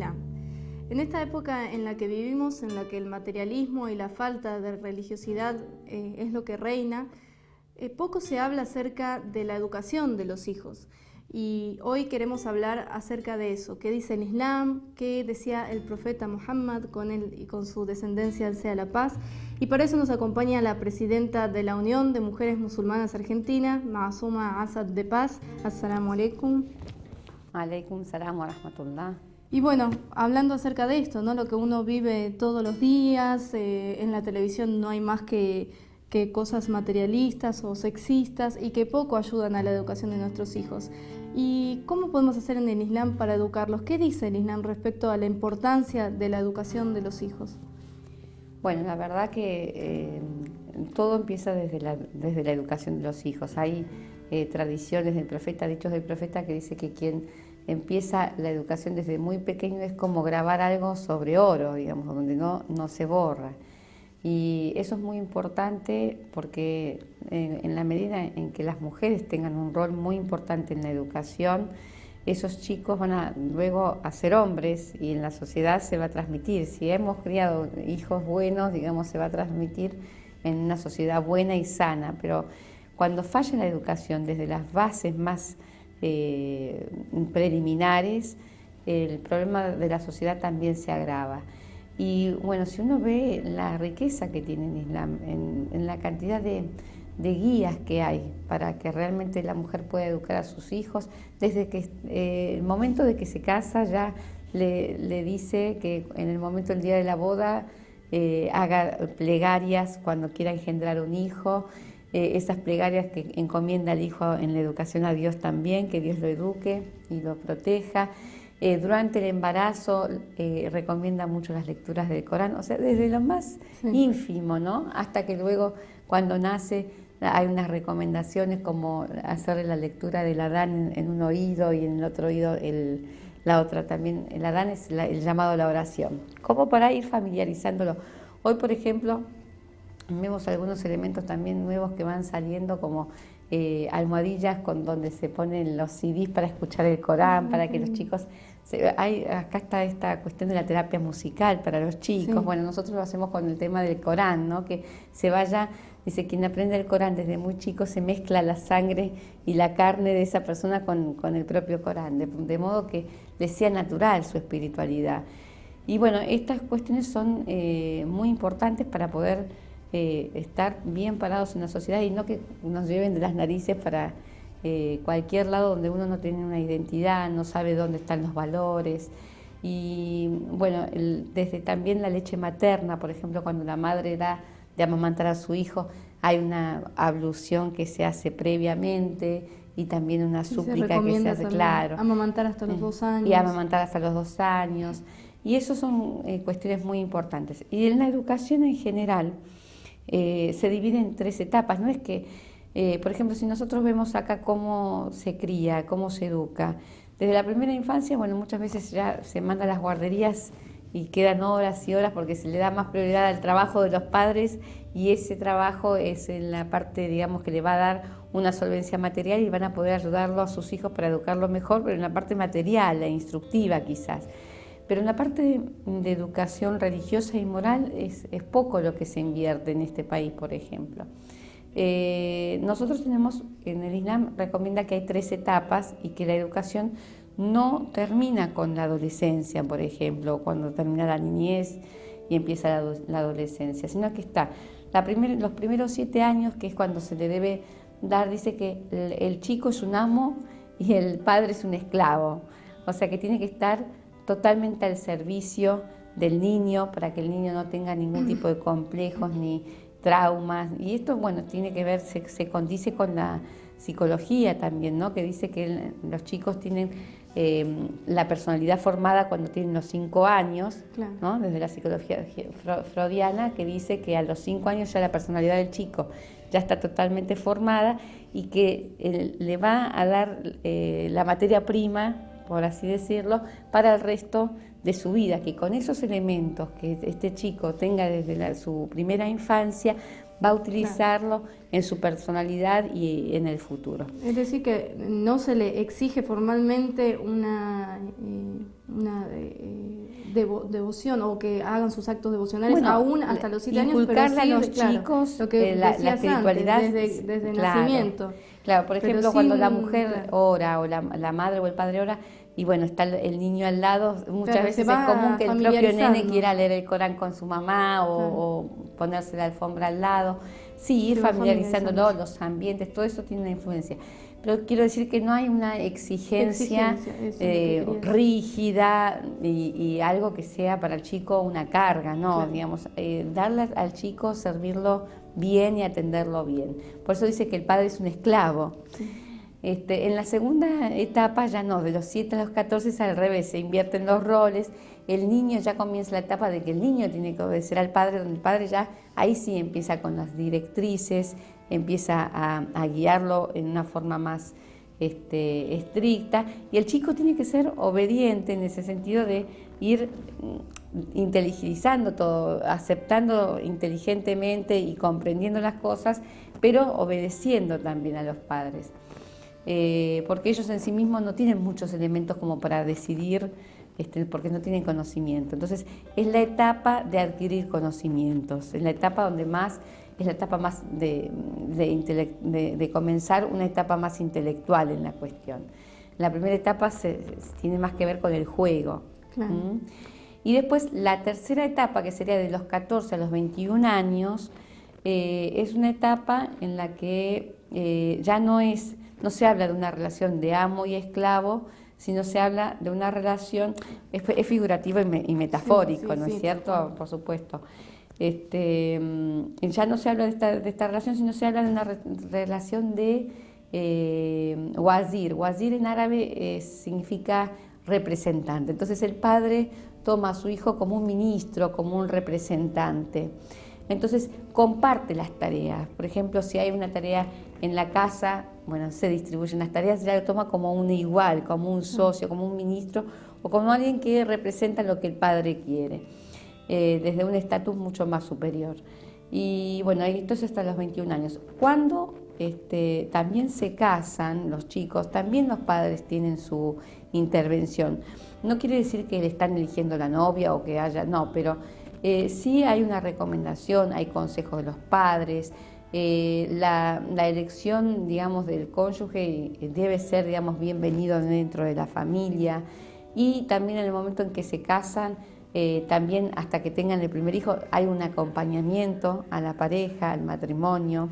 Islam. En esta época en la que vivimos, en la que el materialismo y la falta de religiosidad es lo que reina, poco se habla acerca de la educación de los hijos. Y hoy queremos hablar acerca de eso. ¿Qué dice el Islam? ¿Qué decía el profeta Muhammad con él y con su descendencia sea la paz? Y para eso nos acompaña la presidenta de la Unión de Mujeres Musulmanas Argentina, Maasuma Asad de Paz. Assalamu alaikum. Alaikum salam wa rahmatullah. Y bueno, hablando acerca de esto, ¿no? Lo que uno vive todos los días, en la televisión no hay más que cosas materialistas o sexistas y que poco ayudan a la educación de nuestros hijos. ¿Y cómo podemos hacer en el Islam para educarlos? ¿Qué dice el Islam respecto a la importancia de la educación de los hijos? Bueno, la verdad que todo empieza desde la educación de los hijos. Hay tradiciones del profeta, dichos del profeta, que dice que quien empieza la educación desde muy pequeño es como grabar algo sobre oro, digamos, donde no se borra. Y eso es muy importante porque en la medida en que las mujeres tengan un rol muy importante en la educación, esos chicos van luego a ser hombres y en la sociedad se va a transmitir. Si hemos criado hijos buenos, digamos, se va a transmitir en una sociedad buena y sana, pero cuando falla la educación desde las bases más preliminares, el problema de la sociedad también se agrava. Y bueno, si uno ve la riqueza que tiene el Islam, en la cantidad de guías que hay para que realmente la mujer pueda educar a sus hijos, desde que el momento de que se casa ya le dice que en el momento del día de la boda haga plegarias cuando quiera engendrar un hijo, esas plegarias que encomienda al hijo en la educación a Dios también, que Dios lo eduque y lo proteja. Durante el embarazo recomienda mucho las lecturas del Corán, o sea, desde lo más ínfimo, ¿no? Hasta que luego cuando nace hay unas recomendaciones como hacerle la lectura del Adán en un oído y en el otro oído la otra también. El Adán es el llamado a la oración, como para ir familiarizándolo. Hoy, por ejemplo, vemos algunos elementos también nuevos que van saliendo como almohadillas donde se ponen los CDs para escuchar el Corán, para que los chicos... acá está esta cuestión de la terapia musical para los chicos. Sí. Bueno, nosotros lo hacemos con el tema del Corán, ¿no? Que se vaya, dice, quien aprende el Corán desde muy chico se mezcla la sangre y la carne de esa persona con el propio Corán, de modo que le sea natural su espiritualidad. Y bueno, estas cuestiones son muy importantes para poder estar bien parados en la sociedad y no que nos lleven de las narices para cualquier lado donde uno no tiene una identidad, no sabe dónde están los valores. Y bueno, desde también la leche materna, por ejemplo, cuando la madre da de amamantar a su hijo, hay una ablución que se hace previamente y también una súplica que se hace, claro. Amamantar hasta los 2 años. Y amamantar hasta los 2 años. Y eso son cuestiones muy importantes. Y en la educación en general se divide en 3 etapas. No es que, por ejemplo, si nosotros vemos acá cómo se cría, cómo se educa, desde la primera infancia, bueno, muchas veces ya se manda a las guarderías y quedan horas y horas porque se le da más prioridad al trabajo de los padres y ese trabajo es en la parte, digamos, que le va a dar una solvencia material y van a poder ayudarlo a sus hijos para educarlo mejor, pero en la parte material, la instructiva quizás. Pero en la parte de educación religiosa y moral es poco lo que se invierte en este país, por ejemplo. Nosotros tenemos, en el Islam recomienda que hay 3 etapas y que la educación no termina con la adolescencia, por ejemplo, cuando termina la niñez y empieza la adolescencia, sino que está los primeros 7 años, que es cuando se le debe dar, dice que el chico es un amo y el padre es un esclavo, o sea que tiene que estar totalmente al servicio del niño para que el niño no tenga ningún tipo de complejos ni traumas. Y esto, bueno, tiene que ver, se condice con la psicología también, ¿no? Que dice que los chicos tienen la personalidad formada cuando tienen los 5 años, claro, ¿no? Desde la psicología freudiana, que dice que a los 5 años ya la personalidad del chico ya está totalmente formada y que le va a dar la materia prima, por así decirlo, para el resto de su vida, que con esos elementos que este chico tenga desde su primera infancia, va a utilizarlo en su personalidad y en el futuro. Es decir, que no se le exige formalmente una devoción o que hagan sus actos devocionales aún hasta los 7 años, pero sí, a los chicos lo que la espiritualidad antes, desde el nacimiento. Claro, por ejemplo, cuando la mujer ora o la madre o el padre ora y bueno, está el niño al lado, muchas veces es común que el propio nene quiera leer el Corán con su mamá o ponerse la alfombra al lado. Sí, ir familiarizándolo, los ambientes, todo eso tiene una influencia. Pero quiero decir que no hay una exigencia rígida y algo que sea para el chico una carga, ¿no? Claro. Digamos, darle al chico, servirlo bien y atenderlo bien. Por eso dice que el padre es un esclavo. Sí. En la segunda etapa ya no, de los 7 a los 14 es al revés, se invierten los roles, el niño ya comienza la etapa de que el niño tiene que obedecer al padre, donde el padre ya ahí sí empieza con las directrices, empieza a guiarlo en una forma más estricta, y el chico tiene que ser obediente en ese sentido de ir inteligizando todo, aceptando inteligentemente y comprendiendo las cosas, pero obedeciendo también a los padres. Porque ellos en sí mismos no tienen muchos elementos como para decidir, porque no tienen conocimiento. Entonces, es la etapa de adquirir conocimientos, es la etapa donde más, es la etapa más de comenzar una etapa más intelectual en la cuestión. La primera etapa tiene más que ver con el juego. Claro. Y después, la tercera etapa, que sería de los 14 a los 21 años, es una etapa en la que ya no se habla de una relación de amo y esclavo, sino se habla de una relación, es figurativo y metafórico, ¿no es cierto? Por supuesto. Ya no se habla de esta relación, sino se habla de una relación de wazir. Wazir en árabe significa representante. Entonces el padre toma a su hijo como un ministro, como un representante. Entonces comparte las tareas. Por ejemplo, si hay una tarea en la casa, bueno, se distribuyen las tareas, ya lo toma como un igual, como un socio, como un ministro o como alguien que representa lo que el padre quiere, desde un estatus mucho más superior. Y bueno, esto es hasta los 21 años. Cuando también se casan los chicos, también los padres tienen su intervención. No quiere decir que le están eligiendo la novia o que haya, no, pero sí hay una recomendación, hay consejos de los padres, la elección, digamos, del cónyuge debe ser, digamos, bienvenido dentro de la familia, y también en el momento en que se casan, también hasta que tengan el primer hijo, hay un acompañamiento a la pareja, al matrimonio,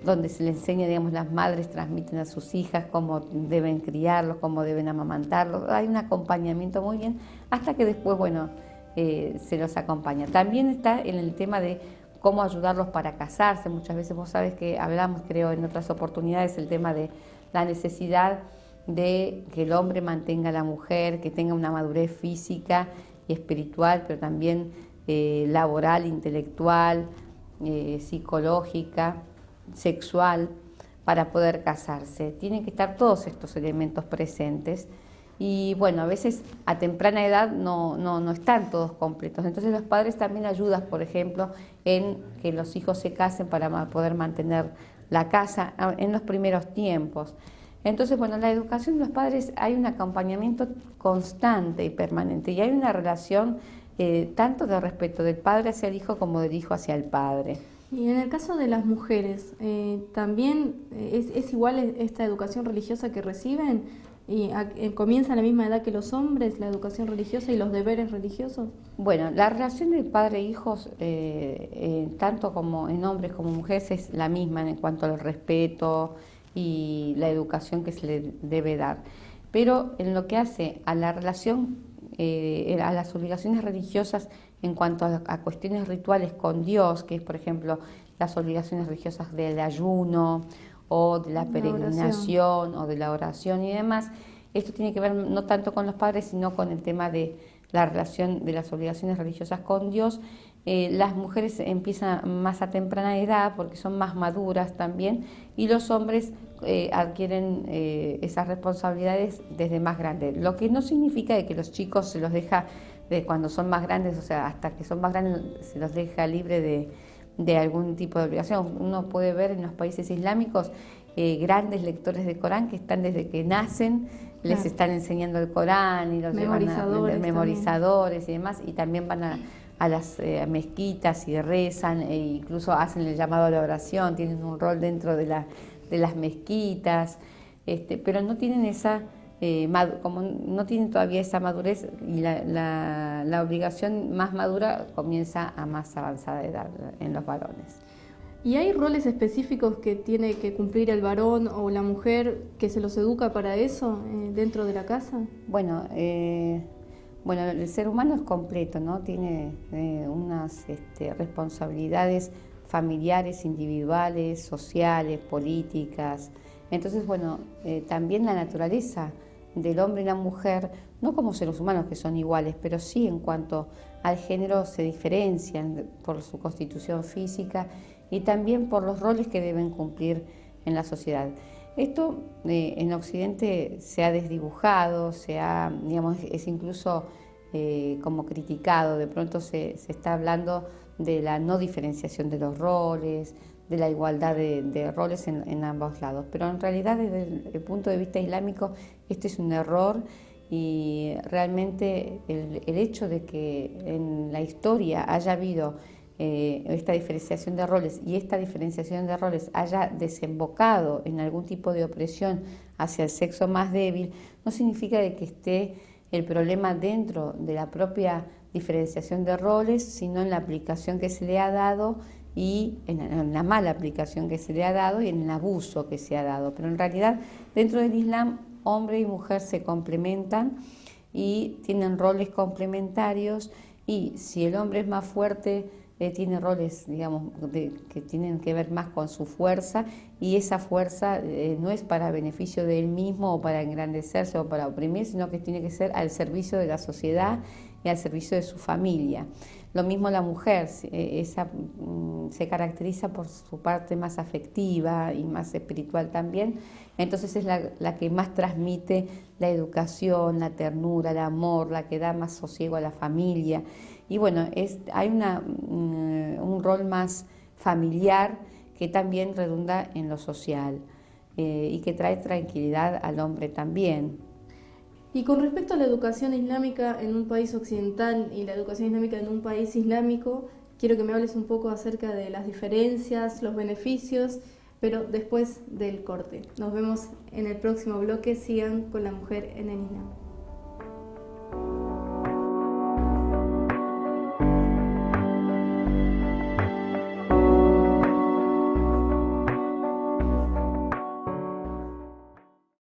donde se le enseña, digamos, las madres transmiten a sus hijas cómo deben criarlos, cómo deben amamantarlos, hay un acompañamiento muy bien, hasta que después, bueno, se los acompaña. También está en el tema de cómo ayudarlos para casarse. Muchas veces vos sabés que hablamos, creo, en otras oportunidades, el tema de la necesidad de que el hombre mantenga a la mujer, que tenga una madurez física y espiritual, pero también laboral, intelectual, psicológica, sexual, para poder casarse. Tienen que estar todos estos elementos presentes. Y bueno, a veces a temprana edad no están todos completos. Entonces los padres también ayudan, por ejemplo, en que los hijos se casen para poder mantener la casa en los primeros tiempos. Entonces, bueno, en la educación de los padres hay un acompañamiento constante y permanente. Y hay una relación tanto de respeto del padre hacia el hijo como del hijo hacia el padre. Y en el caso de las mujeres, ¿también es igual esta educación religiosa que reciben? ¿Y comienza a la misma edad que los hombres, la educación religiosa y los deberes religiosos? Bueno, la relación de padre e hijos, tanto como en hombres como mujeres, es la misma en cuanto al respeto y la educación que se le debe dar. Pero en lo que hace a la relación, a las obligaciones religiosas en cuanto a cuestiones rituales con Dios, que es, por ejemplo, las obligaciones religiosas del ayuno, o de la peregrinación, o de la oración y demás. Esto tiene que ver no tanto con los padres, sino con el tema de la relación de las obligaciones religiosas con Dios. Las mujeres empiezan más a temprana edad porque son más maduras también, y los hombres adquieren esas responsabilidades desde más grandes. Lo que no significa de que los chicos se los deja de cuando son más grandes, o sea, hasta que son más grandes se los deja libre de algún tipo de obligación. Uno puede ver en los países islámicos grandes lectores de Corán que están desde que nacen les están enseñando el Corán y los llevan a aprender memorizadores y demás, y también van a las mezquitas y rezan, e incluso hacen el llamado a la oración, tienen un rol dentro de las mezquitas, pero no tienen esa, como no tienen todavía esa madurez, y la obligación más madura comienza a más avanzada edad en los varones. ¿Y hay roles específicos que tiene que cumplir el varón o la mujer que se los educa para eso dentro de la casa? Bueno, el ser humano es completo, ¿no? Tiene unas responsabilidades familiares, individuales, sociales, políticas. Entonces, también la naturaleza del hombre y la mujer, no como seres humanos que son iguales, pero sí en cuanto al género se diferencian por su constitución física y también por los roles que deben cumplir en la sociedad. Esto en Occidente se ha desdibujado, es incluso como criticado. De pronto se está hablando de la no diferenciación de los roles, de la igualdad de roles en ambos lados. Pero en realidad, desde el punto de vista islámico, este es un error, y realmente el hecho de que en la historia haya habido esta diferenciación de roles, y esta diferenciación de roles haya desembocado en algún tipo de opresión hacia el sexo más débil, no significa de que esté el problema dentro de la propia diferenciación de roles, sino en la aplicación que se le ha dado, y en la mala aplicación que se le ha dado y en el abuso que se ha dado. Pero en realidad, dentro del Islam, hombre y mujer se complementan y tienen roles complementarios, y si el hombre es más fuerte, tiene roles, que tienen que ver más con su fuerza, y esa fuerza no es para beneficio de él mismo o para engrandecerse o para oprimir, sino que tiene que ser al servicio de la sociedad y al servicio de su familia. Lo mismo la mujer, se caracteriza por su parte más afectiva y más espiritual también, entonces es la que más transmite la educación, la ternura, el amor, la que da más sosiego a la familia. Y hay un rol más familiar que también redunda en lo social y que trae tranquilidad al hombre también. Y con respecto a la educación islámica en un país occidental y la educación islámica en un país islámico, quiero que me hables un poco acerca de las diferencias, los beneficios, pero después del corte. Nos vemos en el próximo bloque. Sigan con La Mujer en el Islam.